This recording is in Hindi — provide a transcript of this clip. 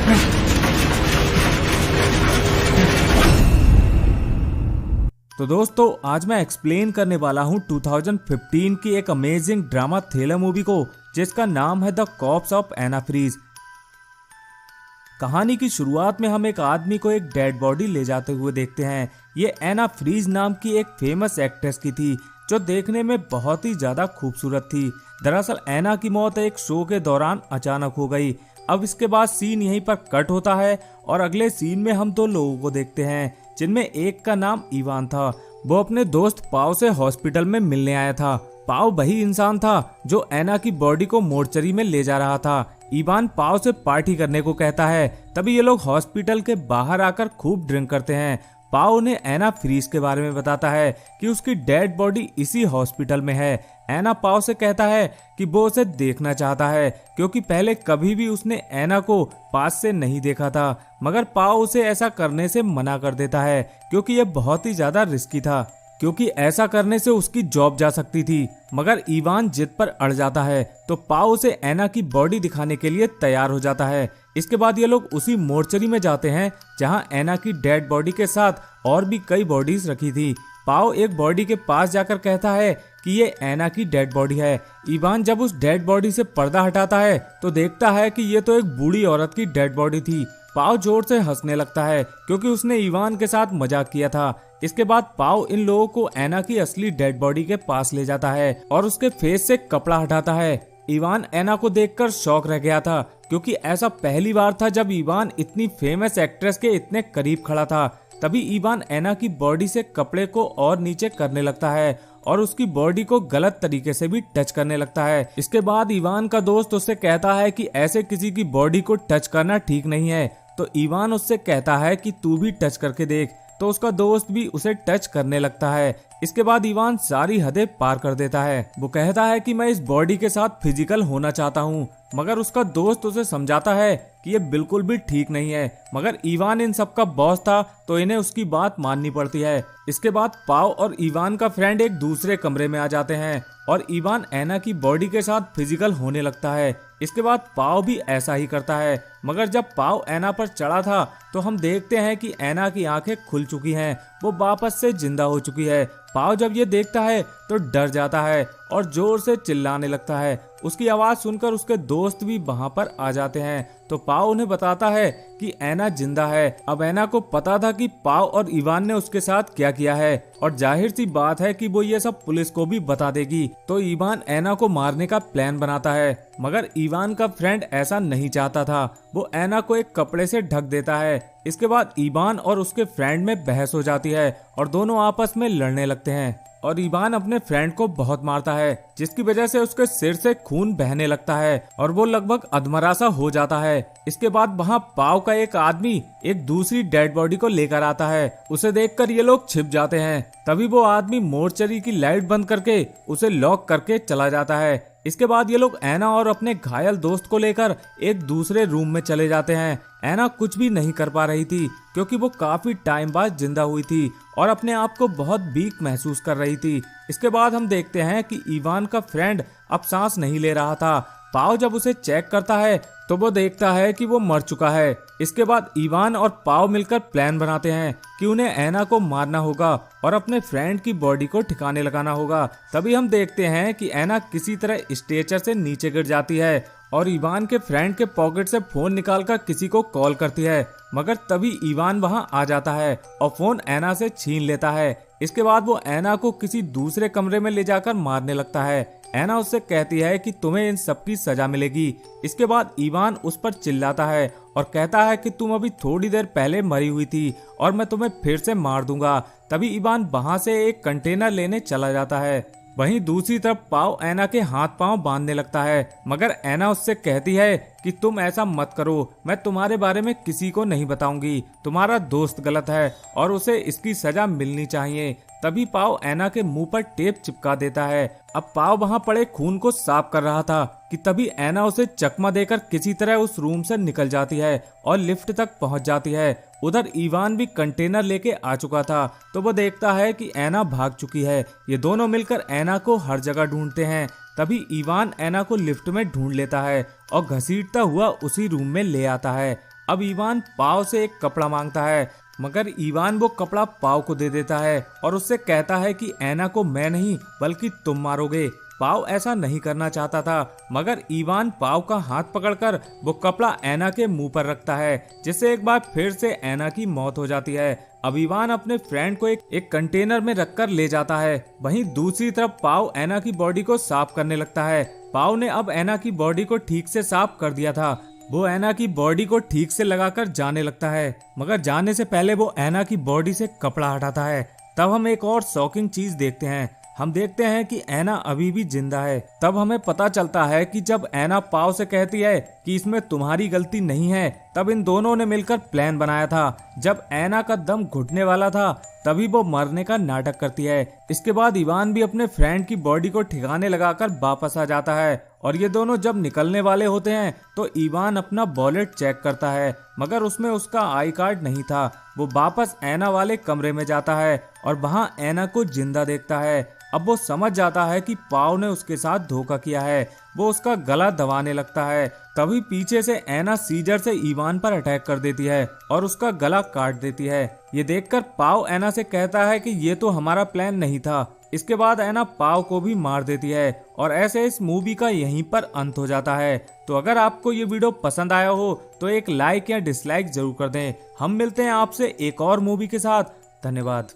तो दोस्तों आज मैं एक्सप्लेन करने वाला हूँ 2015 की एक अमेजिंग ड्रामा थ्रिलर मूवी को, जिसका नाम है the corpse of Anna Fritz. कहानी की शुरुआत में हम एक आदमी को एक डेड बॉडी ले जाते हुए देखते हैं। ये एना फ्रीज नाम की एक फेमस एक्ट्रेस की थी, जो देखने में बहुत ही ज्यादा खूबसूरत थी। दरअसल एना की मौत एक शो के दौरान अचानक हो गई। अब इसके बाद सीन यहीं पर कट होता है और अगले सीन में हम दो लोगों को देखते हैं, जिनमें एक का नाम इवान था। वो अपने दोस्त पाव से हॉस्पिटल में मिलने आया था। पाव वही इंसान था जो एना की बॉडी को मोर्चरी में ले जा रहा था। इवान पाव से पार्टी करने को कहता है। तभी ये लोग हॉस्पिटल के बाहर आकर खूब ड्रिंक करते हैं। पाव उन्हें एना फ्रीज के बारे में बताता है कि उसकी डेड बॉडी इसी हॉस्पिटल में है। एना पाव से कहता है कि वो उसे देखना चाहता है, क्योंकि पहले कभी भी उसने एना को पास से नहीं देखा था। मगर पाव उसे ऐसा करने से मना कर देता है, क्योंकि यह बहुत ही ज्यादा रिस्की था, क्योंकि ऐसा करने से उसकी जॉब जा सकती थी। मगर इवान जिद पर अड़ जाता है, तो पाव उसे एना की बॉडी दिखाने के लिए तैयार हो जाता है। इसके बाद ये लोग उसी मोर्चरी में जाते हैं जहां एना की डेड बॉडी के साथ और भी कई बॉडीज रखी थी। पाव एक बॉडी के पास जाकर कहता है कि ये एना की डेड बॉडी है। इवान जब उस डेड बॉडी से पर्दा हटाता है तो देखता है कि ये तो एक बूढ़ी औरत की डेड बॉडी थी। पाव जोर से हंसने लगता है, क्योंकि उसने इवान के साथ मजाक किया था। इसके बाद पाव इन लोगों को एना की असली डेड बॉडी के पास ले जाता है और उसके फेस से कपड़ा हटाता है। इवान एना को देखकर शॉक रह गया था, क्योंकि ऐसा पहली बार था जब इवान इतनी फेमस एक्ट्रेस के इतने करीब खड़ा था। तभी इवान एना की बॉडी से कपड़े को और नीचे करने लगता है और उसकी बॉडी को गलत तरीके से भी टच करने लगता है। इसके बाद इवान का दोस्त उससे कहता है कि ऐसे किसी की बॉडी को टच करना ठीक नहीं है। तो इवान उससे कहता है कि तू भी टच करके देख। तो उसका दोस्त भी उसे टच करने लगता है। इसके बाद इवान सारी हदें पार कर देता है। वो कहता है कि मैं इस बॉडी के साथ फिजिकल होना चाहता हूँ, मगर उसका दोस्त उसे समझाता है कि ये बिल्कुल भी ठीक नहीं है। मगर इवान इन सब का बॉस था, तो इन्हें उसकी बात माननी पड़ती है। इसके बाद पाव और इवान का फ्रेंड एक दूसरे कमरे में आ जाते हैं और इवान एना की बॉडी के साथ फिजिकल होने लगता है। इसके बाद पाव भी ऐसा ही करता है। मगर जब पाव एना पर चढ़ा था तो हम देखते हैं कि एना की आंखें खुल चुकी हैं, वो वापस से जिंदा हो चुकी है। पाव जब ये देखता है तो डर जाता है और जोर से चिल्लाने लगता है। उसकी आवाज सुनकर उसके दोस्त भी वहां पर आ जाते हैं। तो पाव उन्हें बताता है कि एना जिंदा है। अब एना को पता था कि पाव और इवान ने उसके साथ क्या किया है, और जाहिर सी बात है कि वो ये सब पुलिस को भी बता देगी। तो इवान एना को मारने का प्लान बनाता है, मगर इवान का फ्रेंड ऐसा नहीं चाहता था। वो एना को एक कपड़े से ढक देता है। इसके बाद इवान और उसके फ्रेंड में बहस हो जाती है और दोनों आपस में लड़ने लगते हैं और इवान अपने फ्रेंड को बहुत मारता है, जिसकी वजह से उसके सिर से खून बहने लगता है और वो लगभग अधमरा सा हो जाता है। इसके बाद वहाँ पाव का एक आदमी एक दूसरी डेड बॉडी को लेकर आता है। उसे देखकर ये लोग छिप जाते हैं। तभी वो आदमी मोर्चरी की लाइट बंद करके उसे लॉक करके चला जाता है। इसके बाद ये लोग एना और अपने घायल दोस्त को लेकर एक दूसरे रूम में चले जाते हैं। एना कुछ भी नहीं कर पा रही थी, क्योंकि वो काफी टाइम बाद जिंदा हुई थी और अपने आप को बहुत वीक महसूस कर रही थी। इसके बाद हम देखते हैं कि इवान का फ्रेंड अब सांस नहीं ले रहा था। पाव जब उसे चेक करता है तो वो देखता है कि वो मर चुका है। इसके बाद इवान और पाव मिलकर प्लान बनाते हैं कि उन्हें एना को मारना होगा और अपने फ्रेंड की बॉडी को ठिकाने लगाना होगा। तभी हम देखते हैं कि एना किसी तरह स्ट्रेचर से नीचे गिर जाती है और इवान के फ्रेंड के पॉकेट से फोन निकालकर किसी को कॉल करती है। मगर तभी इवान वहां आ जाता है और फोन एना से छीन लेता है। इसके बाद वो एना को किसी दूसरे कमरे में ले जाकर मारने लगता है। एना उससे कहती है कि तुम्हें इन सब की सजा मिलेगी। इसके बाद इवान उस पर चिल्लाता है और कहता है कि तुम अभी थोड़ी देर पहले मरी हुई थी और मैं तुम्हें फिर से मार दूंगा। तभी इवान वहां से एक कंटेनर लेने चला जाता है। वहीं दूसरी तरफ पाव एना के हाथ पांव बांधने लगता है, मगर एना उससे कहती है कि तुम ऐसा मत करो, मैं तुम्हारे बारे में किसी को नहीं बताऊंगी। तुम्हारा दोस्त गलत है और उसे इसकी सजा मिलनी चाहिए। तभी पाव एना के मुंह पर टेप चिपका देता है। अब पाव वहां पड़े खून को साफ कर रहा था कि तभी एना उसे चकमा देकर किसी तरह उस रूम से निकल जाती है और लिफ्ट तक पहुंच जाती है। उधर इवान भी कंटेनर लेके आ चुका था, तो वो देखता है कि एना भाग चुकी है। ये दोनों मिलकर एना को हर जगह ढूंढते हैं। तभी इवान एना को लिफ्ट में ढूंढ लेता है और घसीटता हुआ उसी रूम में ले आता है। अब इवान पाव से एक कपड़ा मांगता है, मगर इवान वो कपड़ा पाव को दे देता है और उससे कहता है कि ऐना को मैं नहीं बल्कि तुम मारोगे। पाव ऐसा नहीं करना चाहता था, मगर इवान पाव का हाथ पकड़कर वो कपड़ा ऐना के मुंह पर रखता है, जिससे एक बार फिर से ऐना की मौत हो जाती है। अब इवान अपने फ्रेंड को एक कंटेनर में रखकर ले जाता है। वहीं दूसरी तरफ पाव ऐना की बॉडी को साफ करने लगता है। पाव ने अब ऐना की बॉडी को ठीक से साफ कर दिया था। वो ऐना की बॉडी को ठीक से लगाकर जाने लगता है, मगर जाने से पहले वो ऐना की बॉडी से कपड़ा हटाता है। तब हम एक और शॉकिंग चीज देखते हैं। हम देखते हैं कि ऐना अभी भी जिंदा है। तब हमें पता चलता है कि जब ऐना पाव से कहती है कि इसमें तुम्हारी गलती नहीं है, तब इन दोनों ने मिलकर प्लान बनाया था। जब ऐना का दम घुटने वाला था, तभी वो मरने का नाटक करती है। इसके बाद इवान भी अपने फ्रेंड की बॉडी को ठिकाने लगाकर वापस आ जाता है और ये दोनों जब निकलने वाले होते हैं तो इवान अपना वॉलेट चेक करता है, मगर उसमें उसका आई कार्ड नहीं था। वो वापस ऐना वाले कमरे में जाता है और वहाँ ऐना को जिंदा देखता है। अब वो समझ जाता है कि पाव ने उसके साथ धोखा किया है। वो उसका गला दबाने लगता है। तभी पीछे से ऐना सीजर से इवान पर अटैक कर देती है और उसका गला काट देती है। ये देखकर पाव ऐना से कहता है कि ये तो हमारा प्लान नहीं था। इसके बाद ऐना पाव को भी मार देती है और ऐसे इस मूवी का यहीं पर अंत हो जाता है। तो अगर आपको ये वीडियो पसंद आया हो तो एक लाइक या डिसलाइक जरूर कर दें। हम मिलते हैं आपसे एक और मूवी के साथ। धन्यवाद।